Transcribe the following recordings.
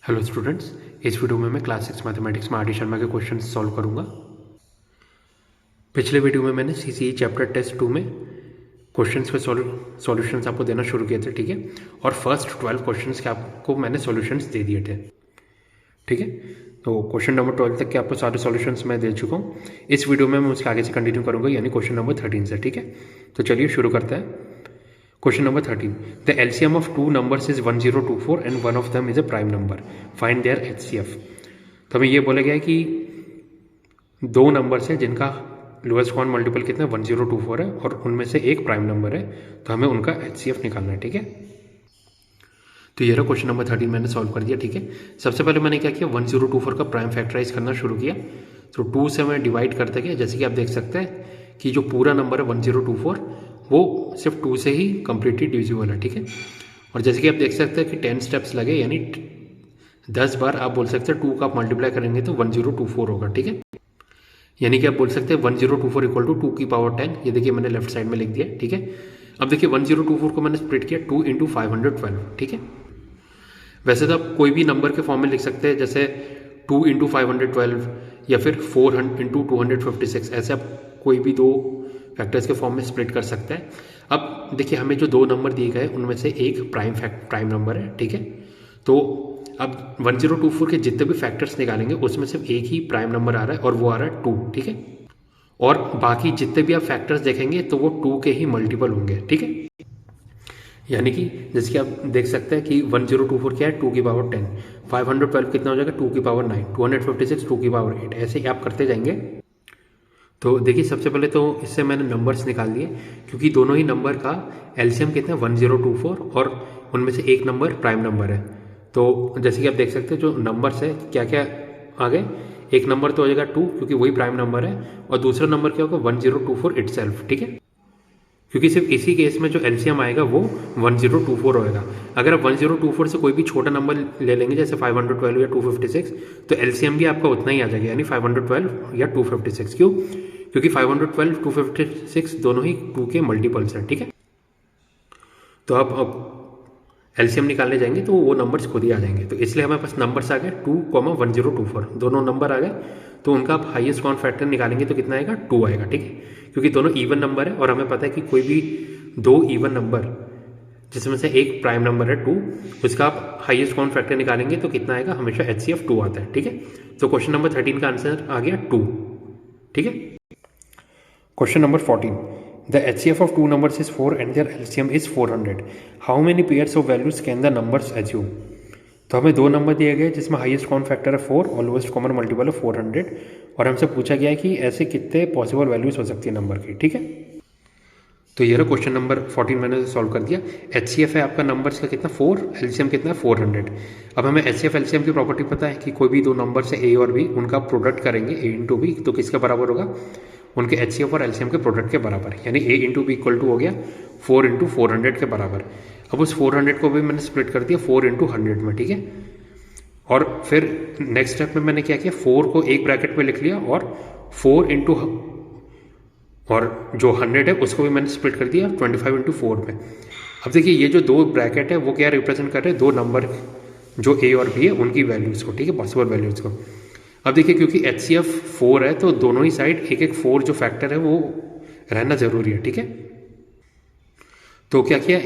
Hello students, इस video में मैं क्लास 6 मैथमेटिक्स में आर डी शर्मा के क्वेश्चन सॉल्व करूंगा। पिछले वीडियो में मैंने सीसीई चैप्टर टेस्ट 2 में क्वेश्चंस पे सॉल्यूशंस आपको देना शुरू किए थे, ठीक है। और फर्स्ट 12 क्वेश्चंस के आपको मैंने सॉल्यूशंस दे दिए थे, ठीक है। तो क्वेश्चन नंबर 12 तक के आपको सारे सॉल्यूशंस मैं दे चुका हूँ। इस वीडियो में मैं उसके आगे से कंटिन्यू करूँगा, यानी क्वेश्चन नंबर 13 से, ठीक है। तो चलिए शुरू करते हैं। Question number 13. The LCM of two numbers is 1024 and one of them is a prime number. Find their HCF. तो हमें ये बोला गया है कि दो नंबर्स है जिनका लोएस्ट कॉमन मल्टीपल कितना है 1024 है और उनमें से एक प्राइम नंबर है, तो हमें उनका HCF निकालना है, ठीक है। तो ये रहा क्वेश्चन नंबर 13 मैंने सॉल्व कर दिया, ठीक है। सबसे पहले मैंने क्या किया, 1024 का प्राइम फैक्टराइज करना शुरू किया। तो 2 से मैं डिवाइड करते गया। जैसे कि आप देख सकते हैं कि जो पूरा नंबर है 1024 वो सिर्फ 2 से ही कम्प्लीटली डिविजिबल है, ठीक है। और जैसे कि आप देख सकते हैं कि 10 स्टेप्स लगे, यानी 10 बार आप बोल सकते हैं 2 का आप मल्टीप्लाई करेंगे तो 1024 होगा, ठीक है। यानी कि आप बोल सकते हैं 1024 इक्वल टू 2 की पावर 10। ये देखिए मैंने लेफ्ट साइड में लिख दिया, ठीक है। अब देखिए 1024 को मैंने स्प्लिट किया 2 इंटू 512, ठीक है। वैसे तो आप कोई भी नंबर के फॉर्म में लिख सकते हैं, जैसे 2 इंटू 512 या फिर 4 इंटू 256, ऐसे आप कोई भी दो फैक्टर्स के फॉर्म में स्प्लिट कर सकते हैं। अब देखिए हमें जो दो नंबर दिए गए उनमें से एक प्राइम नंबर है, ठीक है। तो अब 1024 के जितने भी फैक्टर्स निकालेंगे उसमें सिर्फ एक ही प्राइम नंबर आ रहा है और वो आ रहा है 2, ठीक है। और बाकी जितने भी आप फैक्टर्स देखेंगे तो वो 2 के ही मल्टीपल होंगे, ठीक है। यानी कि जैसे कि आप देख सकते हैं कि 1024 क्या है 2 की पावर 10, 512 कितना हो जाएगा 2 की पावर 9, 256 2 की पावर 8, ऐसे ही आप करते जाएंगे। तो देखिए सबसे पहले तो इससे मैंने नंबर्स निकाल लिए, क्योंकि दोनों ही नंबर का एलसीएम कितना है 1024 और उनमें से एक नंबर प्राइम नंबर है। तो जैसे कि आप देख सकते हैं जो नंबर्स है क्या क्या आ गए, एक नंबर तो हो जाएगा 2 क्योंकि वही प्राइम नंबर है, और दूसरा नंबर क्या होगा 1024 इटसेल्फ, ठीक है। क्योंकि सिर्फ इसी केस में जो एलसीएम आएगा वो 1024 होएगा। अगर आप 1024 से कोई भी छोटा नंबर ले लेंगे जैसे 512 या 256, तो एलसीएम भी आपका उतना ही आ जाएगा, यानी 512 या 256। क्यों? क्योंकि 512 256 दोनों ही 2 के मल्टीपल्स हैं, ठीक है। तो अब एलसीएम निकालने जाएंगे तो वो नंबर्स खुद ही आ जाएंगे। तो इसलिए हमारे पास नंबर्स आ गए 2,1024, दोनों नंबर आ गए। तो उनका आप हाईएस्ट कॉमन फैक्टर निकालेंगे तो कितना आएगा 2 आएगा, ठीक है। क्योंकि दोनों इवन नंबर है और हमें पता है कि कोई भी दो इवन नंबर जिसमें से एक प्राइम नंबर है 2, उसका आप हाईएस्ट कॉमन फैक्टर निकालेंगे तो कितना आएगा, हमेशा HCF 2 आता है, ठीक है। तो क्वेश्चन नंबर 13 का आंसर आ गया 2, ठीक है। Question number 14. The HCF of two numbers is 4 and their LCM is 400. How many pairs of values can the numbers assume? तो हमें दो नंबर दिए गए जिसमें हाईएस्ट कॉमन फैक्टर है 4 और लोएस्ट कॉमन मल्टीपल है 400, और हमसे पूछा गया है कि ऐसे कितने पॉसिबल वैल्यूज हो सकती है नंबर की, ठीक है। तो ये रहा क्वेश्चन नंबर 14 मैंने सॉल्व कर दिया। HCF है आपका नंबर्स का कितना 4, LCM कितना 400। अब हमें HCF LCM की प्रॉपर्टी पता है कि कोई भी दो नंबर से A और B उनका प्रोडक्ट करेंगे A इंटू B, तो किसके बराबर होगा, उनके HCF और LCM के प्रोडक्ट के बराबर, यानी A into B equal to हो गया 4 इंटू 400 के बराबर। अब उस 400 को भी मैंने स्प्लिट कर दिया 4 इंटू 100 में, ठीक है। और फिर नेक्स्ट स्टेप में मैंने क्या किया, 4 को एक ब्रैकेट में लिख लिया और 4 इंटू और जो 100 है उसको भी मैंने स्प्लिट कर दिया 25 इंटू 4 में। अब देखिए ये जो दो ब्रैकेट है वो क्या रिप्रेजेंट कर रहे हैं, दो नंबर जो A और B है उनकी वैल्यूज़ को, ठीक है, पॉसिबल वैल्यूज़ को। अब देखिए क्योंकि HCF 4 है तो दोनों ही साइड एक एक 4 जो फैक्टर है वो रहना जरूरी है, ठीक है। तो क्या किया,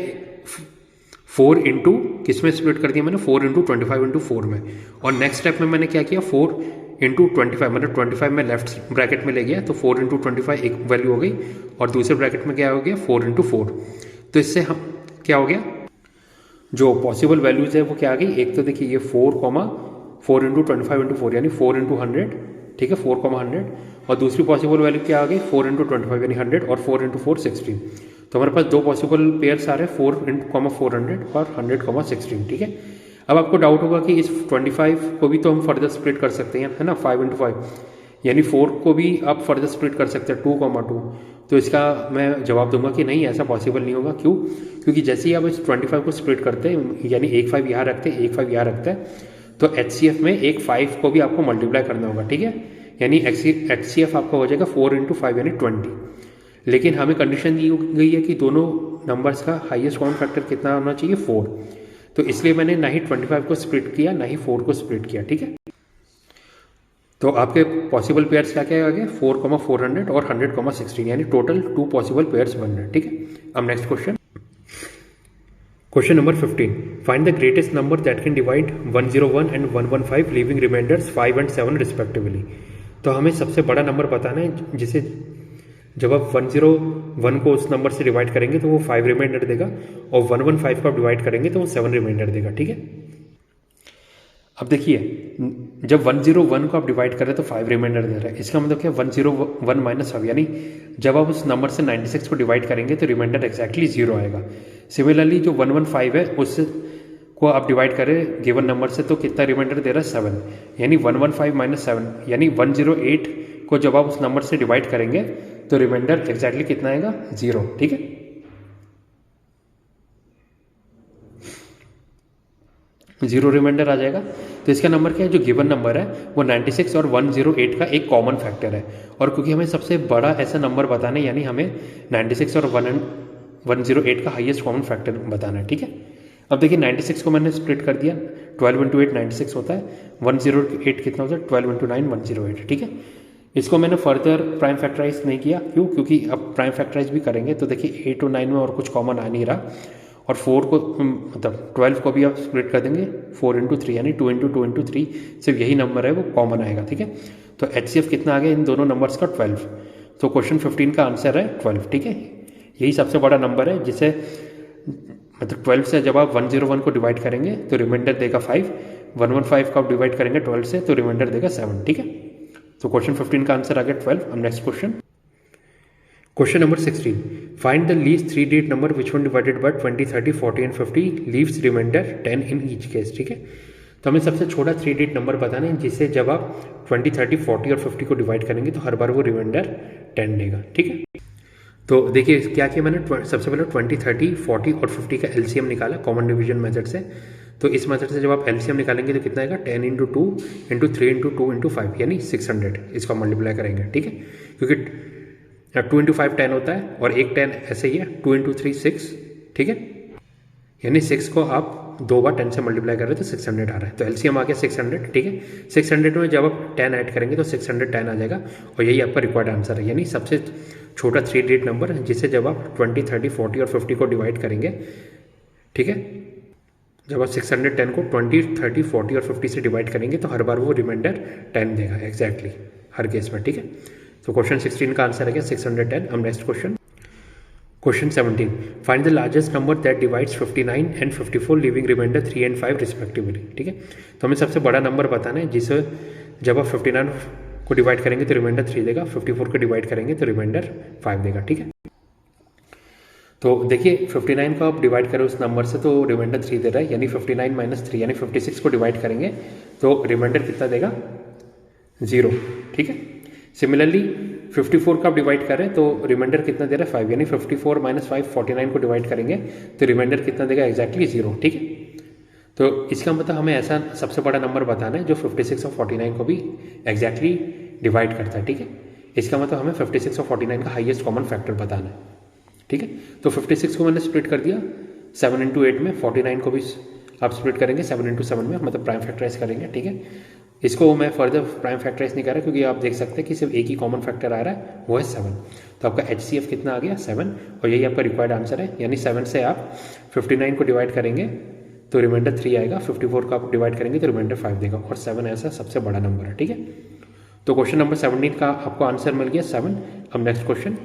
4 इंटू किस में स्प्लिट कर दिया मैंने, 4 इंटू 25 इंटू 4 में। और नेक्स्ट स्टेप में मैंने क्या किया, 4 इंटू 25, मैंने 25 में लेफ्ट ब्रैकेट में ले गया तो 4 इंटू 25 एक वैल्यू हो गई, और दूसरे ब्रैकेट में क्या हो गया 4 इंटू 4। तो इससे हम क्या हो गया, जो पॉसिबल वैल्यूज है वो क्या आ गई, एक तो देखिए ये 4 इंटू 25 इंटू 4 यानी 4 इंटू 100, ठीक है, 4,100। और दूसरी पॉसिबल वैल्यू क्या आ गई 4 इंटू 25 यानी 100, और 4 इंटू 4 16। तो हमारे पास दो पॉसिबल पेयर्स आ रहे हैं 4 इंटू 400 और 100,16, ठीक है। अब आपको डाउट होगा कि इस 25 को भी तो हम फर्दर स्प्लिट कर सकते हैं, है ना, 5 इंटू 5 यानी 4 को भी आप फर्दर स्प्लिट कर सकते हैं 2,2। तो इसका मैं जवाब दूंगा कि नहीं, ऐसा पॉसिबल नहीं होगा। क्यों? क्योंकि जैसे ही आप इस 25 को स्प्लिट करते हैं, यानी एक 5 यहाँ रखते हैं, एक 5 यहाँ रखते हैं, तो HCF में एक 5 को भी आपको मल्टीप्लाई करना होगा, ठीक है। यानी HCF आपका हो जाएगा 4 इंटू 5 यानी 20। लेकिन हमें कंडीशन दी गई है कि दोनों नंबर्स का हाईएस्ट कॉमन फैक्टर कितना होना चाहिए 4। तो तो इसलिए मैंने ना ही 25 को स्प्लिट किया ना ही 4 को स्प्लिट किया, ठीक है। तो आपके पॉसिबल पेयर्स क्या क्या आ गए, 4,400 और 100,16, यानी टोटल 2 पॉसिबल पेयर्स बन रहे हैं, ठीक है। अब next question, question number 15, find the greatest number that can divide 101 and 115 leaving remainders 5 and 7 respectively. तो हमें सबसे बड़ा नंबर बताना है जिसे जब आप 101 को उस नंबर से डिवाइड करेंगे तो वो 5 रिमाइंडर देगा, और 115 को आप डिवाइड करेंगे तो वो 7 रिमाइंडर देगा, ठीक है। अब देखिए, जब 101 को आप डिवाइड कर रहे हैं तो 5 रिमाइंडर दे रहा है, इसका मतलब क्या, 101 माइनस 5, यानी जब आप उस नंबर से 96 को डिवाइड करेंगे तो रिमाइंडर एक्जैक्टली 0 आएगा। सिमिलरली जो 115 है उस को आप डिवाइड करें गिवन नंबर से तो कितना रिमाइंडर दे रहा है, 7, यानी 115 माइनस 7 यानी 108 को जब आप उस नंबर से डिवाइड करेंगे तो रिमाइंडर एक्जैक्टली कितना आएगा, 0, ठीक है। जीरो रिमाइंडर आ जाएगा। तो इसका नंबर क्या है, जो गिवन नंबर है वो 96 और 108 का एक कॉमन फैक्टर है, और क्योंकि हमें सबसे बड़ा ऐसा नंबर बताना है, यानी हमें 96 और 108 का हाईएस्ट कॉमन फैक्टर बताना है, ठीक है। अब देखिए 96 को मैंने स्प्लिट कर दिया, 12 × 8 96 होता है, 108 कितना होता है, 12 × 9 108, ठीक है। इसको मैंने फर्दर प्राइम फैक्टराइज नहीं किया, क्यों, क्योंकि अब प्राइम फैक्टराइज भी करेंगे तो देखिए 8 और 9 में और कुछ कॉमन आ नहीं रहा, और 4 को मतलब 12 को भी आप स्प्लिट कर देंगे 4 × 3 यानी 2 × 2 × 3, सिर्फ यही नंबर है वो कॉमन आएगा, ठीक है। तो HCF कितना आ गया इन दोनों नंबर्स का, 12। तो क्वेश्चन 15 का आंसर है 12, ठीक है। यही सबसे बड़ा नंबर है जिसे मतलब 12 से जब आप 101 को डिवाइड करेंगे तो रिमाइंडर देगा 5, 115 को आप डिवाइड करेंगे 12 से तो रिमाइंडर देगा 7, ठीक है। तो क्वेश्चन 15 का आंसर आ गया 12। अब next question, question number 16, find the least 3 digit number which one divided by 20, 30, 40 and 50 leaves remainder 10 in each case, ठीक है। तो हमें सबसे छोटा 3 डिजिट नंबर बताना है जिसे जब आप 20, 30, 40 और 50 को डिवाइड करेंगे तो हर बार वो रिमाइंडर 10 देगा, ठीक है। तो देखिए क्या किया मैंने, सबसे पहले 20, 30, 40 और 50 का LCM निकाला कॉमन डिवीजन मेथड से। तो इस मेथड से जब आप LCM निकालेंगे तो कितना आएगा, 10 × 2 × 3 × 2 × 5 यानी 600, इसको मल्टीप्लाई करेंगे, ठीक है। क्योंकि 2 × 5 10 होता है और एक 10 ऐसे ही है, 2 × 3 6, ठीक है। यानी 6 को आप 2 बार 10 से मल्टीप्लाई कर रहे हैं तो 600 आ रहा है। तो LCM आ गया 600, ठीक है। 600 में जब आप 10 ऐड करेंगे तो 610 आ जाएगा, और यही आपका रिक्वायर्ड आंसर है, यानी सबसे छोटा 3 डिजिट नंबर जिसे जब आप 20, 30, 40 और 50 को डिवाइड करेंगे, ठीक है, जब आप 610 को 20, 30, 40 और 50 से डिवाइड करेंगे तो हर बार वो रिमाइंडर 10 देगा एग्जैक्टली हर केस में, ठीक है। तो क्वेश्चन 16 का आंसर है क्या, 610। अब next question, question 17, find the largest number that divides 59 and 54 leaving remainder 3 and 5 respectively, ठीक है। तो हमें सबसे बड़ा नंबर बताना है जिसे जब आप 59 को डिवाइड करेंगे तो रिमाइंडर 3 देगा, 54 को डिवाइड करेंगे तो रिमाइंडर 5 देगा, ठीक है। तो देखिए 59 को आप डिवाइड करें उस नंबर से तो रिमाइंडर 3 दे रहा है, यानी 59 माइनस 3 यानी 56 को डिवाइड करेंगे तो रिमाइंडर कितना देगा, 0, ठीक है। सिमिलरली 54 का आप डिवाइड करें तो रिमाइंडर कितना दे रहा है, 5, यानी 54 माइनस 5 49 को डिवाइड करेंगे तो रिमाइंडर कितना देगा, एग्जैक्टली 0, ठीक है। तो इसका मतलब हमें ऐसा सबसे बड़ा नंबर बताना है जो 56 और 49 को भी एग्जैक्टली डिवाइड करता है, ठीक है। इसका मतलब हमें 56 और 49 का हाईएस्ट कॉमन फैक्टर बताना है, ठीक है। तो 56 को मैंने स्प्लिट कर दिया 7 × 8 में, 49 को भी आप स्प्लिट करेंगे 7 × 7 में, मतलब प्राइम फैक्टराइज करेंगे, ठीक है। इसको मैं फर्दर प्राइम फैक्टराइज नहीं कर रहा क्योंकि आप देख सकते हैं कि सिर्फ एक ही कॉमन फैक्टर आ रहा है, वो है 7। तो आपका HCF कितना आ गया, 7, और यही आपका रिक्वायर्ड आंसर है, यानी 7 से आप 59 को डिवाइड करेंगे तो रिमाइंडर 3 आएगा, 54 को आप डिवाइड करेंगे तो रिमाइंडर 5 देगा, और 7 ऐसा सबसे बड़ा नंबर है, ठीक है। तो क्वेश्चन नंबर 17 का आपको आंसर मिल गया 7। अब next question,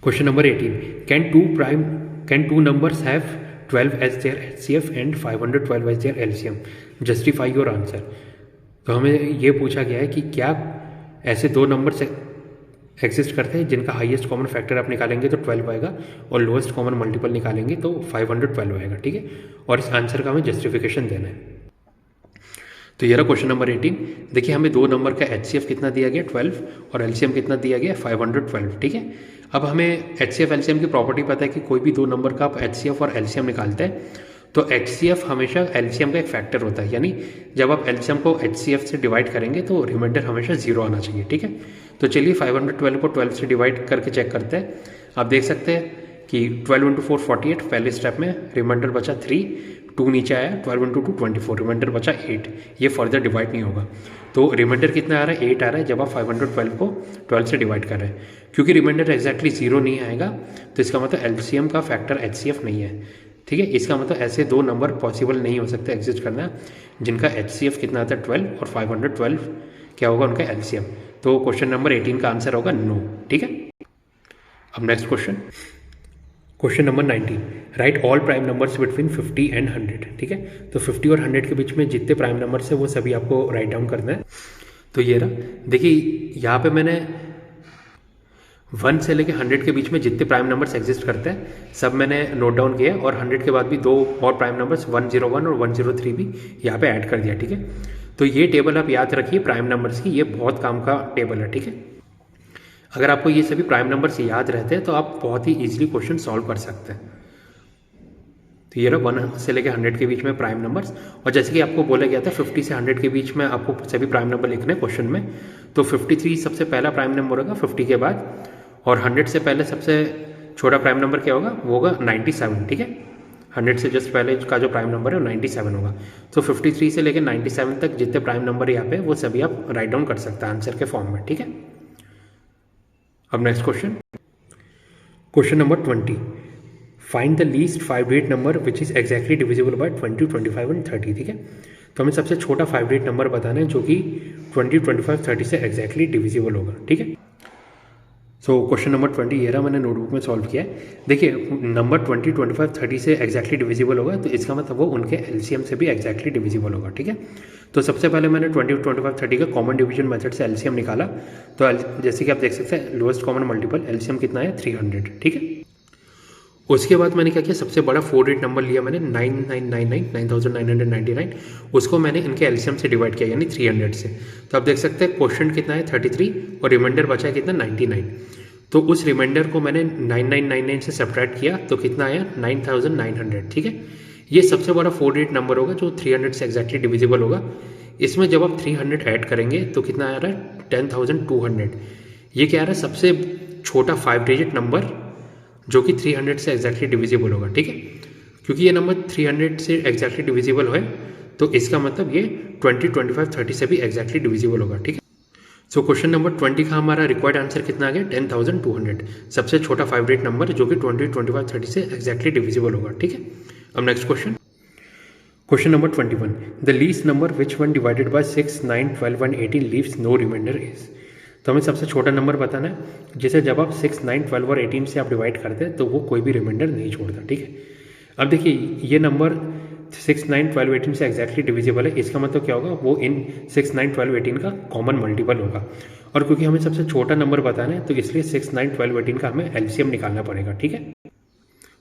question number 18, can two numbers have 12 as their HCF and 512 as their LCM, justify your answer. तो हमें ये पूछा गया है कि क्या ऐसे दो नंबर एग्जिस्ट करते हैं जिनका हाईएस्ट कॉमन फैक्टर आप निकालेंगे तो 12 आएगा और लोएस्ट कॉमन मल्टीपल निकालेंगे तो 512 आएगा, ठीक है। और इस आंसर का हमें जस्टिफिकेशन देना है। तो ये रहा क्वेश्चन नंबर 18। देखिए हमें दो नंबर का HCF कितना दिया गया, 12, और LCM कितना दिया गया, 512, ठीक है। अब हमें HCF LCM की प्रॉपर्टी पता है कि कोई भी दो नंबर का आप HCF और LCM निकालते हैं तो HCF हमेशा LCM का एक फैक्टर होता है, यानी जब आप LCM को HCF से डिवाइड करेंगे तो रिमाइंडर हमेशा 0 आना चाहिए, ठीक है। तो चलिए 512 को 12 से डिवाइड करके चेक करते हैं। आप देख सकते हैं कि 12 × 4 48, पहले स्टेप में रिमाइंडर बचा 3, 2 नीचे आया, 12 इंटू 2 24, रिमाइंडर बचा 8। ये फर्दर डिवाइड नहीं होगा, तो रिमाइंडर कितना आ रहा है 8 आ रहा है जब आप 512 को 12 से डिवाइड कर रहे हैं। क्योंकि रिमाइंडर एग्जैक्टली 0 नहीं आएगा तो इसका मतलब एलसीएम का फैक्टर HCF नहीं है, ठीक है। इसका मतलब ऐसे दो नंबर पॉसिबल नहीं हो सकते एग्जिस्ट करना जिनका HCF कितना आता है 12 और 512 क्या होगा उनका LCM। तो क्वेश्चन नंबर 18 का आंसर होगा नो, ठीक है। अब next question number 19, right all prime numbers between 50 and 100, ठीक है। तो 50 और 100 के बीच में जितने प्राइम नंबर्स है वो सभी आपको राइट डाउन करना है। तो ये रहा, देखिए यहाँ पे मैंने 1 से लेके 100 के बीच में जितने प्राइम नंबर्स एग्जिस्ट करते हैं सब मैंने नोट डाउन किया, और 100 के बाद भी दो और प्राइम नंबर्स 101 और 103 भी यहाँ पे ऐड कर दिया, ठीक है। तो ये टेबल आप याद रखिए प्राइम नंबर्स की, ये बहुत काम का टेबल है, ठीक है। अगर आपको ये सभी प्राइम नंबर्स याद रहते हैं तो आप बहुत ही ईजिली क्वेश्चन सॉल्व कर सकते हैं। तो ये रहा 1 से लेकर 100 के बीच में प्राइम नंबर्स, और जैसे कि आपको बोला गया था 50 से 100 के बीच में आपको सभी प्राइम नंबर लिखने हैं क्वेश्चन में। तो 53 सबसे पहला प्राइम नंबर होगा 50 के बाद, और 100 से पहले सबसे छोटा प्राइम नंबर क्या होगा वो होगा 97, ठीक है। 100 से जस्ट पहले का जो प्राइम नंबर है वो 97 होगा। तो 53 से लेकर 97 तक जितने प्राइम नंबर यहाँ पे वो सभी आप राइट डाउन कर सकते हैं आंसर के फॉर्म में, ठीक है। अब next question number 20, find the least 5 digit number which is exactly divisible by 20, 25 and 30, ठीक है। तो हमें सबसे छोटा 5 डिजिट नंबर बताना है जो कि 20, 25, 30 से एग्जैक्टली डिविजिबल होगा, ठीक है। सो क्वेश्चन नंबर 20 ये रहा, मैंने नोटबुक में सॉल्व किया है। देखिए नंबर 20, 25, 30 से एग्जैक्टली डिविजिबल होगा तो इसका मतलब वो उनके LCM से भी एग्जैक्टली डिविजिबल होगा, ठीक है। तो सबसे पहले मैंने 20, 25, 30 का कॉमन डिवीजन मेथड से LCM निकाला। तो जैसे कि आप देख सकते हैं लोएस्ट कॉमन मल्टीपल LCM कितना है 300, ठीक है। उसके बाद मैंने क्या किया, सबसे बड़ा 4 डिजिट नंबर लिया मैंने 9999, उसको मैंने इनके LCM से डिवाइड किया यानी 300 से। तो आप देख सकते हैं क्वोशिएंट कितना है 33 और रिमाइंडर बचा है कितना 99। तो उस रिमाइंडर को मैंने 9999 से सब्ट्रैक्ट किया तो कितना आया 9900, ठीक है। ये सबसे बड़ा 4 डिजिट नंबर होगा जो 300 से एग्जैक्टली डिविजिबल होगा। इसमें जब आप 300 ऐड करेंगे तो कितना आ रहा है 10200। ये क्या आ रहा है सबसे छोटा 5 डिजिट नंबर जो कि 300 से एग्जैक्टली डिविजिबल होगा, ठीक है। क्योंकि ये नंबर 300 से एग्जैक्टली डिविजिबल है तो इसका मतलब ये 20, 25, 30 से भी एग्जैक्टली डिविजिबल होगा, ठीक है। सो क्वेश्चन नंबर 20 का हमारा रिक्वायर्ड आंसर कितना आ गया 10200, सबसे छोटा 5 डिजिट नंबर जो कि 20, 25, 30 से एग्जैक्टली डिविजिबल होगा, ठीक है। अब next question number 21, the least number which one divided by 6, 9, 12 and 18 leaves no remainder is. तो हमें सबसे छोटा नंबर बताना है जिसे जब आप 6, 9, 12 और 18 से आप डिवाइड करते हैं तो वो कोई भी रिमाइंडर नहीं छोड़ता, ठीक है। अब देखिए ये नंबर 6, 9, 12, 18 से एग्जैक्टली डिविजिबल है, इसका मतलब क्या होगा वो इन 6, 9, 12, 18 का कॉमन मल्टीपल होगा। और क्योंकि हमें सबसे छोटा नंबर बताना है तो इसलिए 6, 9, 12, 18 का हमें LCM निकालना पड़ेगा, ठीक है।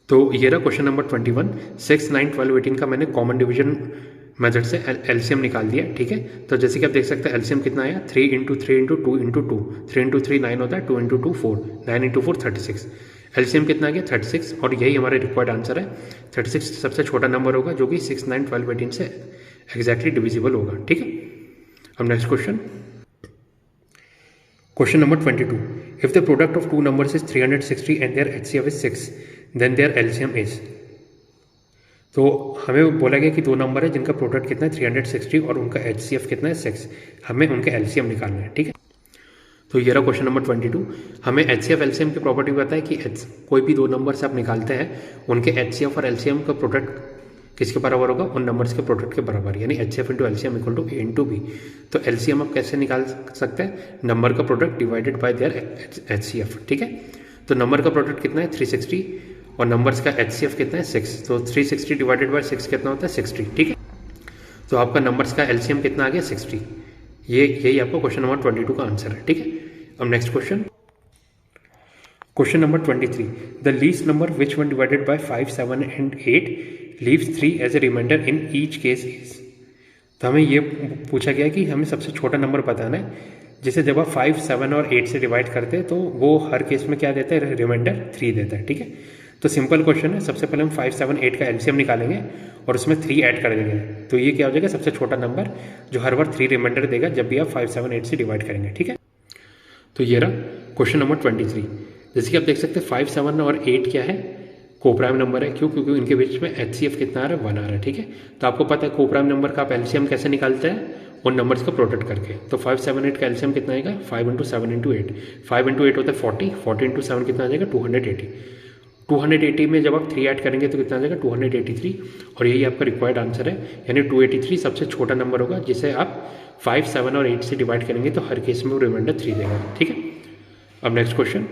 तो ये रहा क्वेश्चन नंबर 21, 6, 9, 12, 18 का मैंने कॉमन डिवीजन मेथड से LCM निकाल दिया, ठीक है। तो जैसे कि आप देख सकते हैं LCM कितना आया 3 इंटू 3 इंटू 2 इंटू 2, 3 इंटू 3 9 होता है, 2 इंटू 2 4, 9 इंटू 4 36। LCM कितना आ गया 36 और यही हमारा रिक्वायर्ड आंसर है। 36 सबसे छोटा नंबर होगा जो कि 6, 9, 12, 18 से एग्जैक्टली डिविजिबल होगा, ठीक है। अब next question number 22, if the product of two numbers is 360 and their HCF is 6 then their LCM is. तो हमें बोला गया कि दो नंबर है जिनका प्रोडक्ट कितना है 360 और उनका HCF कितना है 6, हमें उनके LCM निकालना है, ठीक है। तो ये रहा क्वेश्चन नंबर 22, हमें HCF LCM की प्रॉपर्टी पता है कि कोई भी दो नंबर से आप निकालते हैं उनके HCF और LCM का प्रोडक्ट किसके बराबर होगा उन नंबर्स के प्रोडक्ट के बराबर, यानी HCF into LCM equal to A into B। तो LCM आप कैसे निकाल सकते हैं, नंबर का product divided by there HCF, ठीक है। तो नंबर का प्रोडक्ट कितना है 360 और नंबर्स का HCF कितना है 6, तो 360 डिवाइडेड बाय 6 कितना होता है 60, ठीक है। तो आपका नंबर्स का LCM कितना आ गया 60। यही आपको क्वेश्चन नंबर 22 का आंसर है, ठीक है। अब next question number 23, the least number which one divided by 5, 7 and 8 leaves 3 as a remainder in each case is. तो हमें ये पूछा गया कि हमें सबसे छोटा नंबर बताना है जिसे जब आप 5, 7 और 8 से डिवाइड करते हैं तो वो हर केस में क्या देता है रिमाइंडर 3 देता है, ठीक है। तो सिंपल क्वेश्चन है, सबसे पहले हम 5, 7, 8 का LCM निकालेंगे और उसमें 3 ऐड कर देंगे तो ये क्या हो जाएगा सबसे छोटा नंबर जो हर बार 3 रिमाइंडर देगा जब भी आप 5, 7, 8 से डिवाइड करेंगे, ठीक है। तो ये रहा क्वेश्चन नंबर 23, जैसे कि आप देख सकते हैं 5, 7 और 8 क्या है कोप्राइम नंबर है, क्यों? क्योंकि इनके बीच में HCF कितना आ रहा है, 1 आ रहा है, ठीक है। तो आपको पता है कोप्राइम नंबर का आप एलसीएम कैसे निकालते हैं, उन नंबर्स को प्रोडक्ट करके। तो 5, 7, 8 का एलसीएम कितना आएगा, 5 × 7 × 8, 5 × 8 होता है 40, 40 × 7 कितना आ जाएगा, 280, 280 में जब आप 3 ऐड करेंगे तो कितना आ जाएगा, 283, और यही आपका रिक्वायर्ड आंसर है। यानी 283 सबसे छोटा नंबर होगा जिसे आप 5, 7 और 8 से डिवाइड करेंगे तो हर केस में वो रिमाइंडर 3 देगा, ठीक है। अब next question,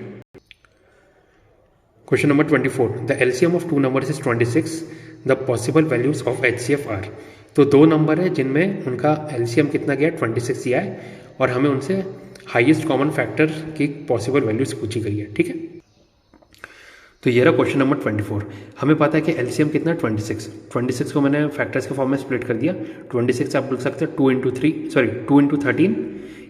question number 24, the LCM of two numbers is 26, the possible values of HCF are. तो दो नंबर है जिनमें उनका एलसीएम कितना गया, 26 दिया है, और हमें उनसे हाईएस्ट कॉमन फैक्टर की पॉसिबल वैल्यूज पूछी गई है, ठीक है। तो ये रहा क्वेश्चन नंबर 24। हमें पता है कि एलसीएम कितना है, 26 को मैंने फैक्टर्स के फॉर्म में स्प्लिट कर दिया। 26 आप लिख सकते हैं 2 × 13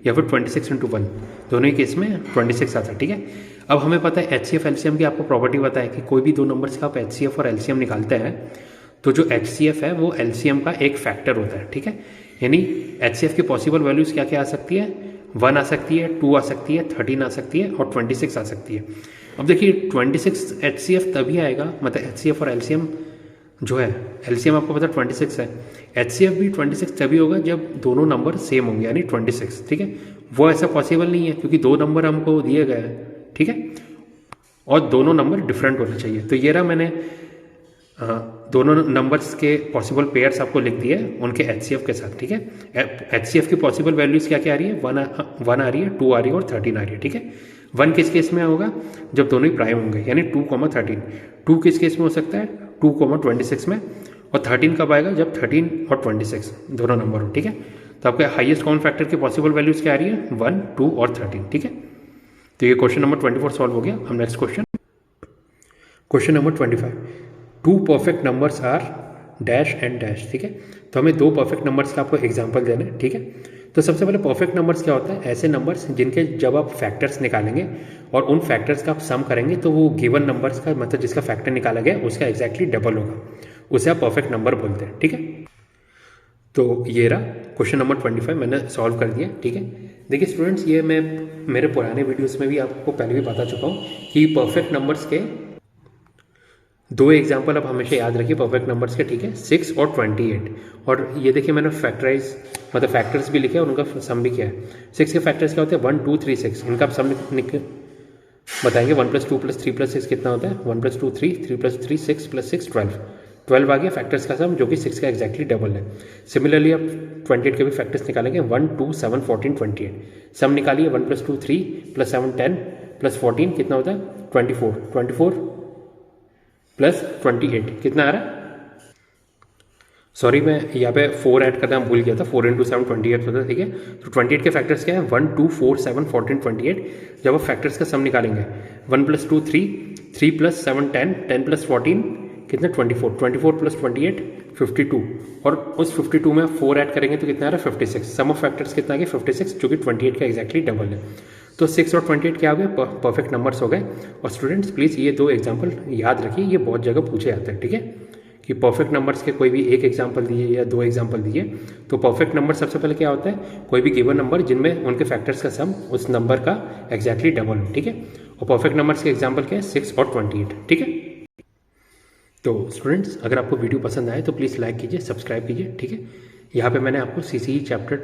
या फिर 26 × 1, दोनों ही केस में 26 आता है, ठीक है। अब हमें पता है HCF LCM की आपको प्रॉपर्टी पता है कि कोई भी दो नंबर्स का आप HCF और LCM निकालते हैं तो जो HCF है वो LCM का एक फैक्टर होता है, ठीक है। यानी HCF की पॉसिबल वैल्यूज क्या क्या आ सकती है, 1 आ सकती है, 2 आ सकती है, 13 आ सकती है और 26 आ सकती है। अब देखिए 26 HCF तभी आएगा, मतलब HCF और LCM जो है, LCM आपको पता है 26 है, HCF भी 26 तभी होगा जब दोनों नंबर सेम होंगे, यानी 26, ठीक है। वो ऐसा पॉसिबल नहीं है क्योंकि दो नंबर हमको दिए गए हैं, ठीक है, और दोनों नंबर डिफरेंट होने चाहिए। तो ये रहा मैंने दोनों नंबर्स के पॉसिबल पेयर्स आपको लिख दिए उनके HCF के साथ, ठीक है। HCF की पॉसिबल वैल्यूज क्या क्या आ रही है, 1 आ रही है, 2 आ रही है और 13 आ रही है, ठीक है। 1 किस केस में होगा, जब दोनों ही प्राइम होंगे, यानी 2, 13। 2 किस केस में हो सकता है, 2, 26 में, और 13 कब आएगा, जब 13 और 26 दोनों नंबर हो, ठीक है। तो आपके हाईएस्ट कॉमन फैक्टर की पॉसिबल वैल्यूज क्या आ रही है, 1, 2 और 13, ठीक है। तो ये क्वेश्चन नंबर 24 सॉल्व हो गया। हम next question number 25, 2 perfect numbers are dash and dash, ठीक है। तो हमें 2 परफेक्ट नंबर्स का आपको एग्जांपल देना है, ठीक है। तो सबसे पहले परफेक्ट नंबर्स क्या होता है, ऐसे नंबर्स जिनके जब आप फैक्टर्स निकालेंगे और उन फैक्टर्स का आप सम करेंगे तो वो गिवन नंबर्स का, मतलब जिसका फैक्टर निकाला गया उसका एग्जैक्टली डबल होगा, उसे आप परफेक्ट नंबर बोलते हैं, ठीक है। तो ये रहा क्वेश्चन नंबर 25 मैंने सॉल्व कर दिया, ठीक है। देखिए स्टूडेंट्स, ये मैं मेरे पुराने वीडियोस में भी आपको पहले भी बता चुका हूँ कि परफेक्ट नंबर्स के 2 एग्जाम्पल आप हमेशा याद रखिए परफेक्ट नंबर्स के, ठीक है, 6 और 28। और ये देखिए मैंने फैक्टर्स भी लिखे और उनका सम भी किया है। 6 के फैक्टर्स क्या होते हैं, 1, 2, 3, 6, इनका आप सम बताएंगे। 1 + 2 + 3 + 6 कितना होता है, 1 + 2 3, 3 + 3 6 + 6 12 आ गया फैक्टर्स का सम, जो कि 6 का एग्जैक्टली डबल है। सिमिलरली आप 28 के भी फैक्टर्स निकालेंगे, 1, 2, 7, 14, 28। सम निकालिए, 1 + 2 3 + 7 10 + 14 कितना होता है, 24 + 28 कितना आ रहा है, सॉरी मैं यहाँ पे 4 ऐड करना भूल गया था, 4 × 7 28 होता है, ठीक है। तो 28 के फैक्टर्स क्या है, 1, 2, 4, 7, 14, 28। जब आप फैक्टर्स का सम निकालेंगे, 1 + 2 3, 3 + 7 10, 10 + 14 कितना, 24 + 28 52, और उस 52 में 4 ऐड करेंगे तो कितना आ रहा है, 56। सम ऑफ फैक्टर्स कितना आ गया, 56, जो कि 28 का एग्जैक्टली डबल है। तो 6 और 28 क्या हो गए, परफेक्ट नंबर्स हो गए। और स्टूडेंट्स प्लीज़ ये 2 एग्जाम्पल याद रखिए, ये बहुत जगह पूछे जाते हैं, ठीक है, कि परफेक्ट नंबर्स के कोई भी एक एग्जाम्पल दिए या 2 एग्जाम्पल दिए। तो परफेक्ट नंबर सबसे पहले क्या होता है, कोई भी गिवन नंबर जिनमें उनके फैक्टर्स का सम उस नंबर का एग्जैक्टली डबल हो, ठीक है। और परफेक्ट नंबर्स के एग्जाम्पल क्या है, 6 और 28, ठीक है। तो स्टूडेंट्स अगर आपको वीडियो पसंद आए तो प्लीज़ लाइक कीजिए, सब्सक्राइब कीजिए, ठीक है। यहाँ पे मैंने आपको CCE चैप्टर,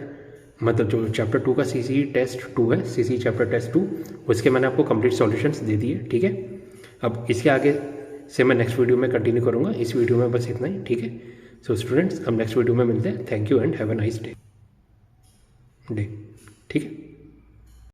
मतलब जो चैप्टर 2 का CCE टेस्ट 2 है, CCE चैप्टर टेस्ट 2, उसके मैंने आपको कंप्लीट सॉल्यूशंस दे दिए, ठीक है। अब इसके आगे से मैं नेक्स्ट वीडियो में कंटिन्यू करूँगा, इस वीडियो में बस इतना ही, ठीक है। सो स्टूडेंट्स हम नेक्स्ट वीडियो में मिलते हैं। Thank you and have a nice day, ठीक है।